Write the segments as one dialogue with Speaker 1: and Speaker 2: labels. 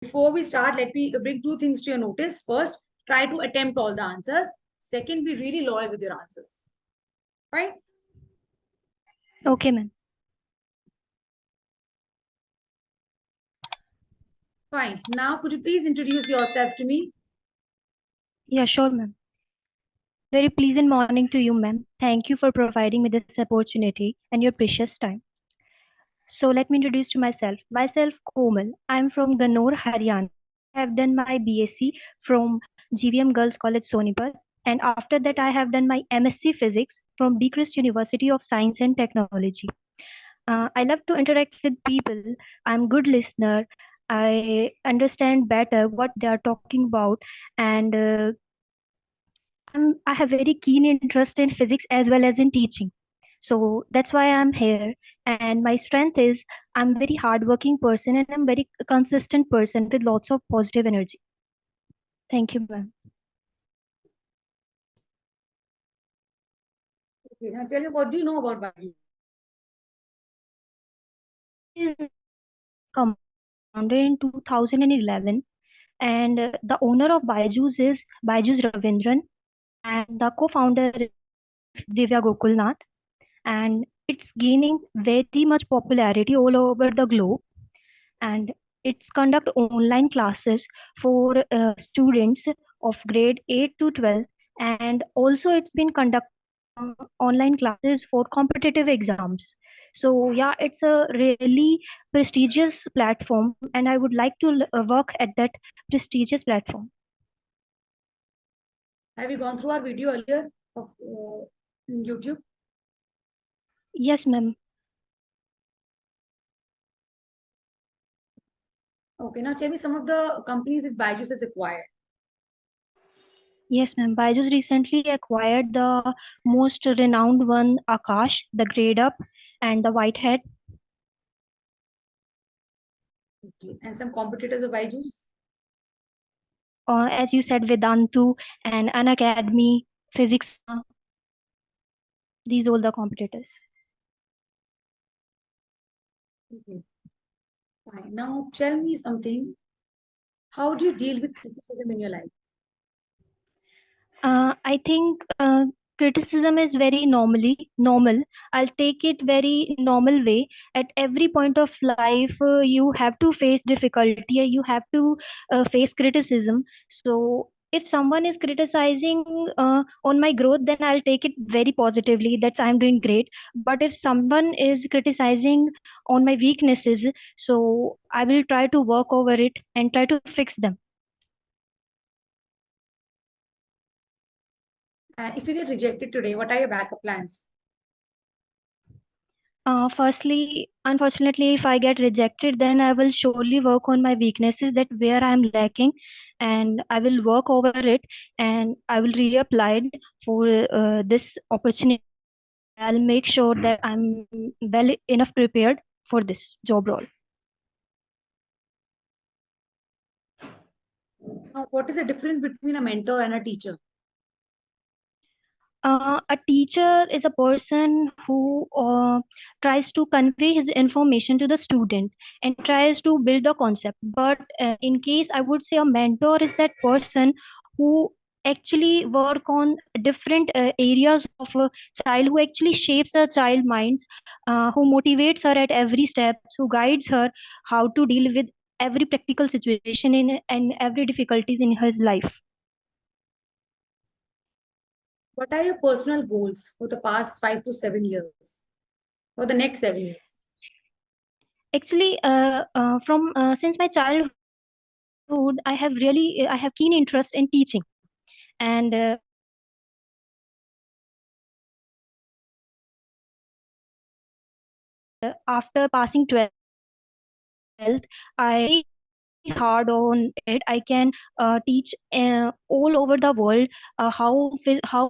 Speaker 1: Before we start, let me bring two things to your notice. First, try to attempt all the answers. Second, be really loyal with your answers. Fine?
Speaker 2: Okay, ma'am.
Speaker 1: Fine. Now, could you please introduce yourself to me?
Speaker 2: Yeah, sure, ma'am. Very pleasant morning to you, ma'am. Thank you for providing me this opportunity and your precious time. So let me introduce to myself. Myself, Komal. I'm from Ganor, Haryana. I have done my BSc from GVM Girls College, Sonipat. And after that, I have done my MSc Physics from Dechrist University of Science and Technology. I love to interact with people. I'm good listener. I understand better what they are talking about, and I have very keen interest in physics as well as in teaching. So that's why I'm here. And my strength is I'm very hardworking person and I'm very consistent person with lots of positive energy. Thank you, ma'am.
Speaker 1: Okay, now tell me, what do you know about Byju?
Speaker 2: Is founded in 2011, and the owner of Byju's is Byju's Ravindran, and the co-founder is 𝐏𝐫𝐞𝐫𝐶, and it's gaining very much popularity all over the globe. And it's conduct online classes for students of grade 8 to 12, and also it's been conduct online classes for competitive exams. So yeah, it's a really prestigious platform and I would like to work at that prestigious platform.
Speaker 1: Have you gone through our video earlier of YouTube?
Speaker 2: Yes, ma'am.
Speaker 1: Okay, now tell me some of the companies this Byju has acquired.
Speaker 2: Yes, ma'am. Byju's recently acquired the most renowned one, Akash, the Grade Up, and the Whitehead.
Speaker 1: Okay. And some competitors of Byju's?
Speaker 2: As you said, Vedantu and An Academy, Physics, these all the competitors.
Speaker 1: Okay, fine. Now tell me something. How do you deal with criticism in your life?
Speaker 2: I think criticism is very normal. I'll take it very normal way. At every point of life, you have to face difficulty. You have to face criticism. So if someone is criticizing on my growth, then I'll take it very positively. That's I'm doing great. But if someone is criticizing on my weaknesses, so I will try to work over it and try to fix them.
Speaker 1: And if you get rejected today, what are your backup plans?
Speaker 2: Firstly, unfortunately, if I get rejected, then I will surely work on my weaknesses that where I'm lacking, and I will work over it, and I will reapply it for this opportunity. I'll make sure that I'm well enough prepared for this job role.
Speaker 1: Now, what is the difference between a mentor and a teacher?
Speaker 2: A teacher is a person who tries to convey his information to the student and tries to build a concept. But in case I would say a mentor is that person who actually work on different areas of a child, who actually shapes the child minds, who motivates her at every step, who guides her how to deal with every practical situation in and every difficulties in his life.
Speaker 1: What are your personal goals for the past 5 to 7 years? For the next 7 years?
Speaker 2: Actually, from since my childhood, I have really I have keen interest in teaching, and after passing 12th, I hard on it. I can teach all over the world how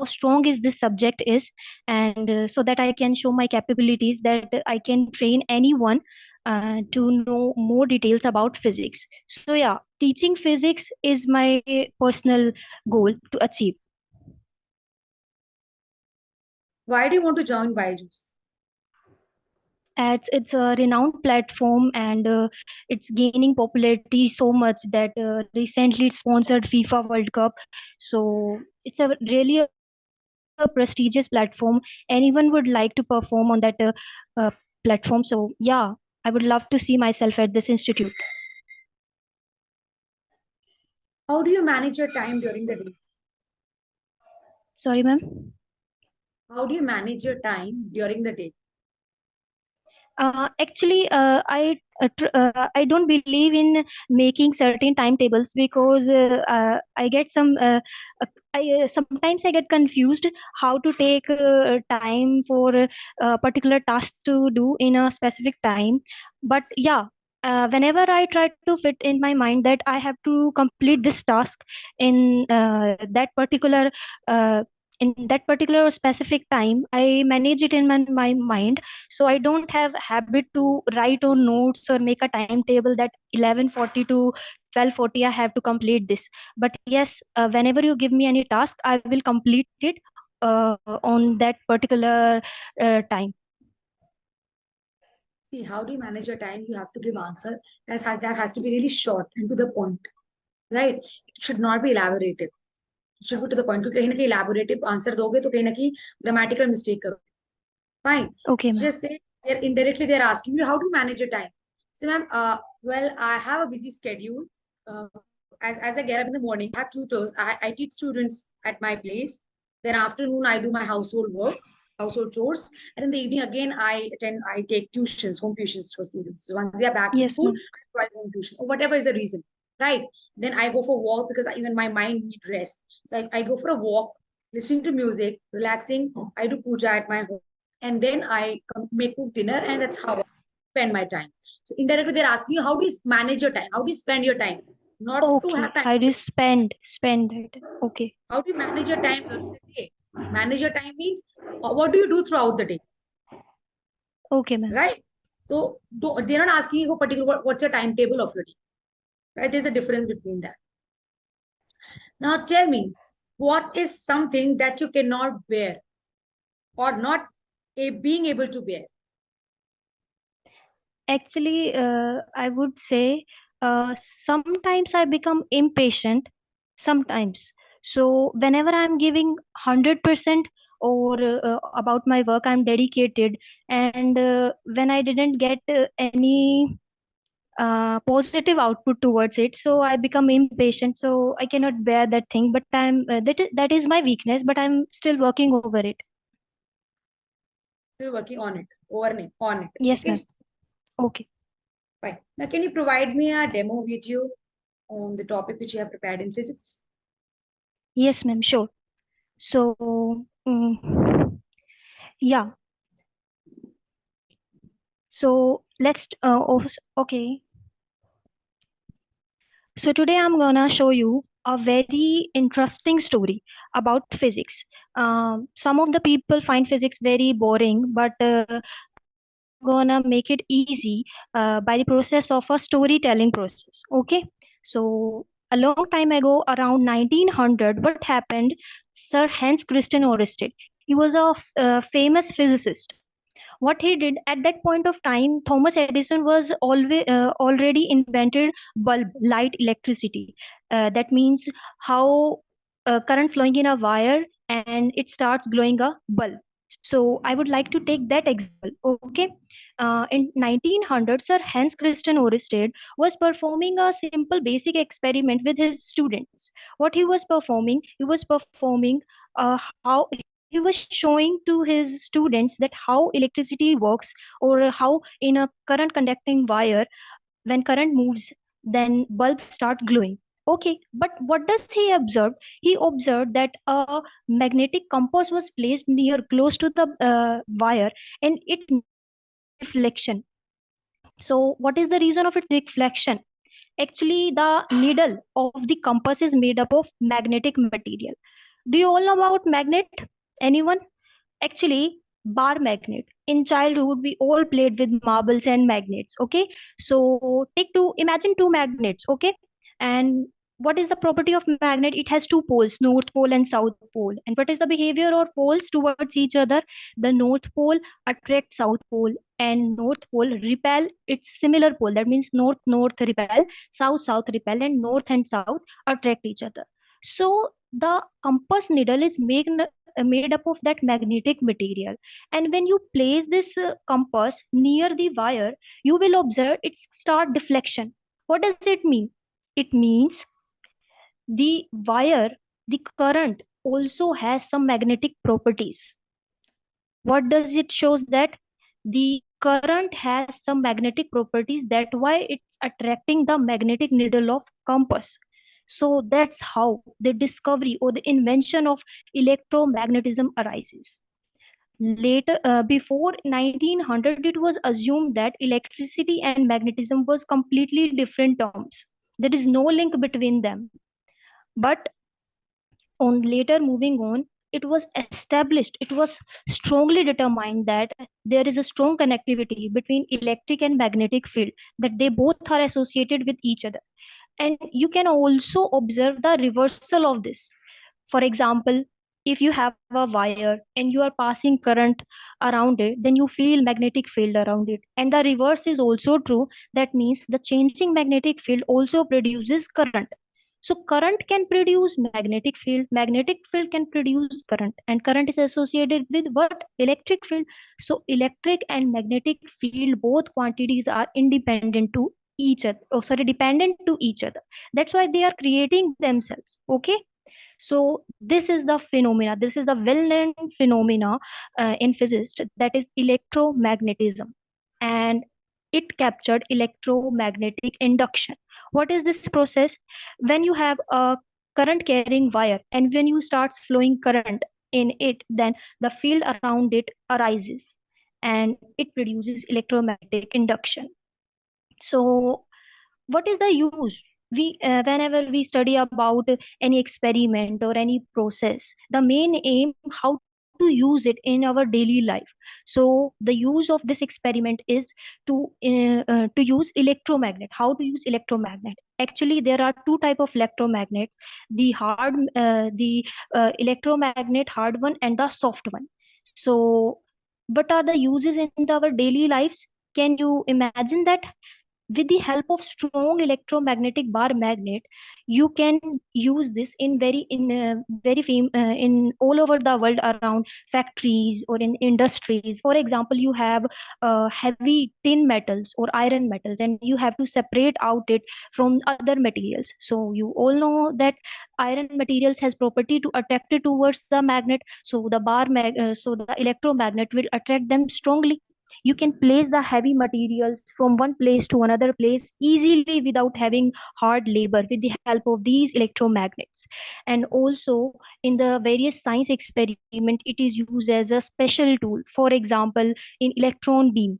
Speaker 2: strong is this subject is, and so that I can show my capabilities that I can train anyone to know more details about physics. So yeah, teaching physics is my personal goal to achieve.
Speaker 1: Why do you want to join Byju's?
Speaker 2: as it's a renowned platform, and it's gaining popularity so much that recently it sponsored FIFA World Cup. So it's a really a prestigious platform. Anyone would like to perform on that uh, platform. So yeah, I would love to see myself at this institute.
Speaker 1: How do you manage your time during the day?
Speaker 2: Sorry, ma'am.
Speaker 1: How do you manage your time during the day?
Speaker 2: Actually, I don't believe in making certain timetables because I get sometimes I get confused how to take time for a particular task to do in a specific time. But yeah, whenever I try to fit in my mind that I have to complete this task in that particular specific time, I manage it in my mind. So I don't have habit to write on notes or make a timetable that 11:40 to 12:40 I have to complete this. But yes, whenever you give me any task, I will complete it on that particular time.
Speaker 1: See, how do you manage your time? You have to give answer that has to be really short and to the point, right? It should not be elaborated. It should be to the point. क्योंकि कहीं ना कहीं elaborative answer दोगे तो कहीं ना कहीं grammatical mistake करो. Fine.
Speaker 2: Okay,
Speaker 1: So
Speaker 2: ma'am.
Speaker 1: just say they're asking you how to manage your time. So ma'am, well, I have a busy schedule. Uh, as I get up in the morning, I have tutors. I teach students at my place. Then afternoon, I do my household work, household chores, and in the evening again, I take tuitions, home tuitions for students. So once they are back from
Speaker 2: Yes,
Speaker 1: school,
Speaker 2: ma'am.
Speaker 1: I provide home tuition or whatever is the reason, right? Then I go for walk because even my mind needs rest. So I go for a walk, listening to music, relaxing. I do puja at my home, and then I make cook dinner, and that's how I spend my time. So indirectly, they're asking you how do you manage your time? How do you spend your time? Not to
Speaker 2: Okay,
Speaker 1: have time.
Speaker 2: how do you spend it? Okay.
Speaker 1: How do you manage your time during the day? Manage your time means what do you do throughout the day,
Speaker 2: Okay, ma'am.
Speaker 1: right? So they're not asking you for particular what's your timetable of your day, right? There's a difference between that. Now tell me, what is something that you cannot bear or not being able to bear?
Speaker 2: Actually, I would say sometimes I become impatient, sometimes. So whenever I'm giving 100% or about my work, I'm dedicated. And when I didn't get any positive output towards it, so I become impatient. So I cannot bear that thing. But that is my weakness. But I'm still working over it.
Speaker 1: Still working on it, on it.
Speaker 2: Yes, ma'am.
Speaker 1: Okay,
Speaker 2: Okay.
Speaker 1: fine. Now, can you provide me a demo video on the topic which you have prepared in physics?
Speaker 2: Yes, ma'am. Sure. So. Yeah. So okay. So today I'm gonna show you a very interesting story about physics. Some of the people find physics very boring, but I'm gonna make it easy by the process of a storytelling process. Okay. So a long time ago, around 1900, what happened? Sir Hans Christian Ørsted. He was a famous physicist. What he did at that point of time, Thomas Edison was already invented bulb light electricity. That means how current flowing in a wire and it starts glowing a bulb. So I would like to take that example. Okay. In 1900, Sir Hans Christian Ørsted was performing a simple basic experiment with his students. What he was performing how he was showing to his students that how electricity works, or how in a current conducting wire, when current moves, then bulbs start glowing. Okay, but what does he observe? He observed that a magnetic compass was placed near close to the wire, and it noticed a deflection. So what is the reason of its deflection? Actually, the needle of the compass is made up of magnetic material. Do you all know about magnet? Anyone? Actually, bar magnet. In childhood, we all played with marbles and magnets. Okay, so imagine two magnets. Okay, and what is the property of magnet? It has two poles, north pole and south pole. And what is the behavior of poles towards each other? The north pole attracts south pole, and north pole repel its similar pole. That means north north repel, south south repel, and north and south attract each other. So the compass needle is made up of that magnetic material, and when you place this compass near the wire, you will observe its start deflection. What does it mean? It means the wire, the current also has some magnetic properties. What does it shows? That the current has some magnetic properties, that why it's attracting the magnetic needle of compass. So that's how the discovery or the invention of electromagnetism arises. Later, before 1900, it was assumed that electricity and magnetism was completely different terms. There is no link between them. But on later moving on, it was established, it was strongly determined that there is a strong connectivity between electric and magnetic field, that they both are associated with each other. And you can also observe the reversal of this. For example, if you have a wire and you are passing current around it, then you feel magnetic field around it. And the reverse is also true. That means the changing magnetic field also produces current. So current can produce magnetic field can produce current, and current is associated with what? Electric field. So electric and magnetic field, both quantities are independent to each other. Oh, sorry, dependent to each other. That's why they are creating themselves. Okay. So this is the phenomena. This is the well-known phenomena in physics, that is electromagnetism, and it captured electromagnetic induction. What is this process? When you have a current carrying wire and when you starts flowing current in it, then the field around it arises and it produces electromagnetic induction. So what is the use? We whenever we study about any experiment or any process, the main aim how to use it in our daily life. So the use of this experiment is to use electromagnet. How to use electromagnet? Actually, there are two type of electromagnet: the electromagnet hard one and the soft one. So what are the uses in our daily lives? Can you imagine that? With the help of strong electromagnetic bar magnet, you can use this in in all over the world, around factories or in industries. For example, you have heavy tin metals or iron metals, and you have to separate out it from other materials. So you all know that iron materials has property to attract it towards the magnet, so so the electromagnet will attract them strongly. You can place the heavy materials from one place to another place easily without having hard labor with the help of these electromagnets. And also in the various science experiment, it is used as a special tool. For example, in electron beam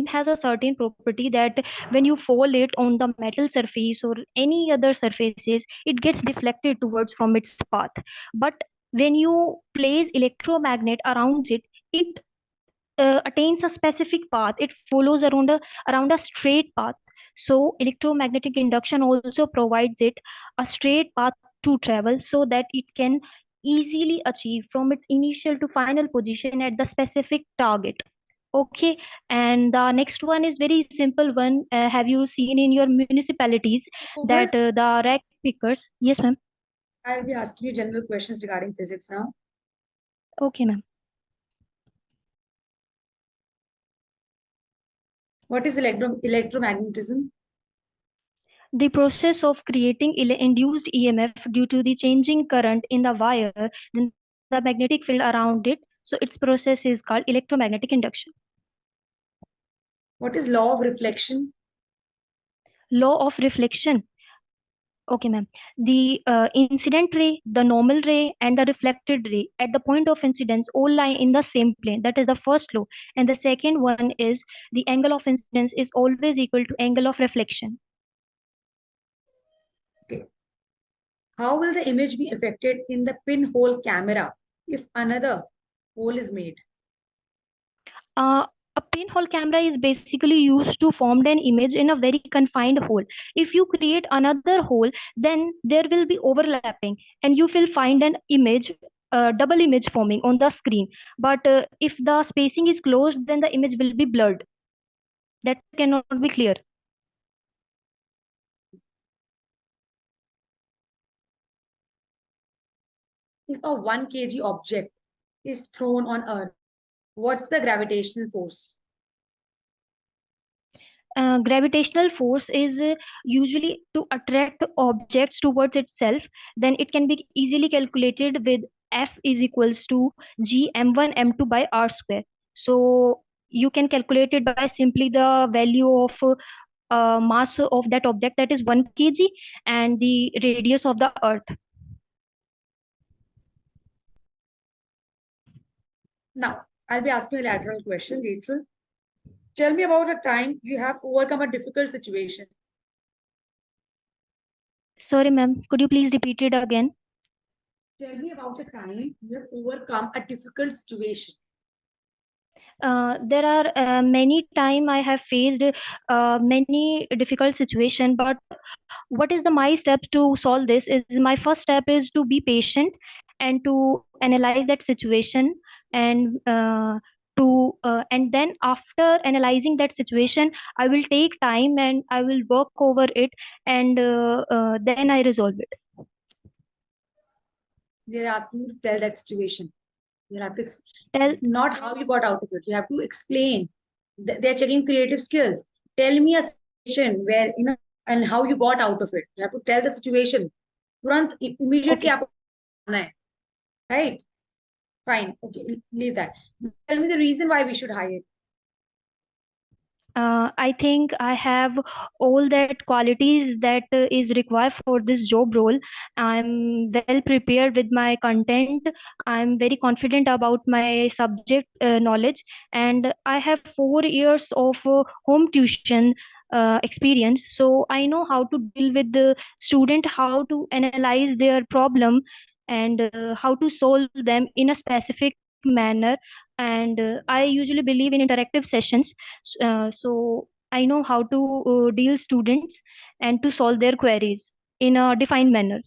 Speaker 2: has a certain property that when you fall it on the metal surface or any other surfaces, it gets deflected towards from its path. But when you place electromagnet around it, it attains a specific path. It follows around a straight path. So electromagnetic induction also provides it a straight path to travel, so that it can easily achieve from its initial to final position at the specific target. Okay. And the next one is very simple one. Have you seen in your municipalities
Speaker 1: Google,
Speaker 2: that the rack pickers? Yes, ma'am.
Speaker 1: I'll be asking you general questions regarding physics now.
Speaker 2: Okay, ma'am.
Speaker 1: What is electromagnetism?
Speaker 2: The process of creating induced EMF due to the changing current in the wire, then the magnetic field around it. So its process is called electromagnetic induction.
Speaker 1: What is law of reflection?
Speaker 2: Law of reflection. Okay, ma'am. The incident ray, the normal ray, and the reflected ray at the point of incidence all lie in the same plane. That is the first law. And the second one is the angle of incidence is always equal to angle of reflection.
Speaker 1: Okay. How will the image be affected in the pinhole camera if another hole is made?
Speaker 2: A pinhole camera is basically used to form an image in a very confined hole. If you create another hole, then there will be overlapping and you will find an image double image forming on the screen. But if the spacing is closed, then the image will be blurred. That cannot be clear.
Speaker 1: If a 1 kg object is thrown on Earth, what's the gravitational force?
Speaker 2: Gravitational force is usually to attract objects towards itself. Then it can be easily calculated with F is equals to G m1 m2 by r square. So you can calculate it by simply the value of mass of that object, that is 1 kg, and the radius of the Earth.
Speaker 1: Now, I'll be asking a lateral question, lateral. Tell me about a time you have overcome a difficult situation.
Speaker 2: Sorry, ma'am. Could you please repeat it again?
Speaker 1: Tell me about a time you have overcome a difficult situation.
Speaker 2: There are many time I have faced many difficult situation, but what is the my step to solve this is, my first step is to be patient and to analyze that situation, and and then after analyzing that situation, I will take time and I will work over it, and then I resolve it.
Speaker 1: They're asking you to tell that situation. You have to
Speaker 2: Tell.
Speaker 1: not how you got out of it. You have to explain. They're checking creative skills. Tell me a situation where, and how you got out of it. You have to tell the situation. तुरंत immediately
Speaker 2: Okay.
Speaker 1: आपको करना है, right? Fine. Okay, leave that. Tell me the reason why we should hire.
Speaker 2: I think I have all that qualities that is required for this job role. I'm well prepared with my content. I'm very confident about my subject knowledge, and I have 4 years of home tuition experience. So I know how to deal with the student, how to analyze their problem, and how to solve them in a specific manner. And I usually believe in interactive sessions, so I know how to deal students and to solve their queries in a defined manner.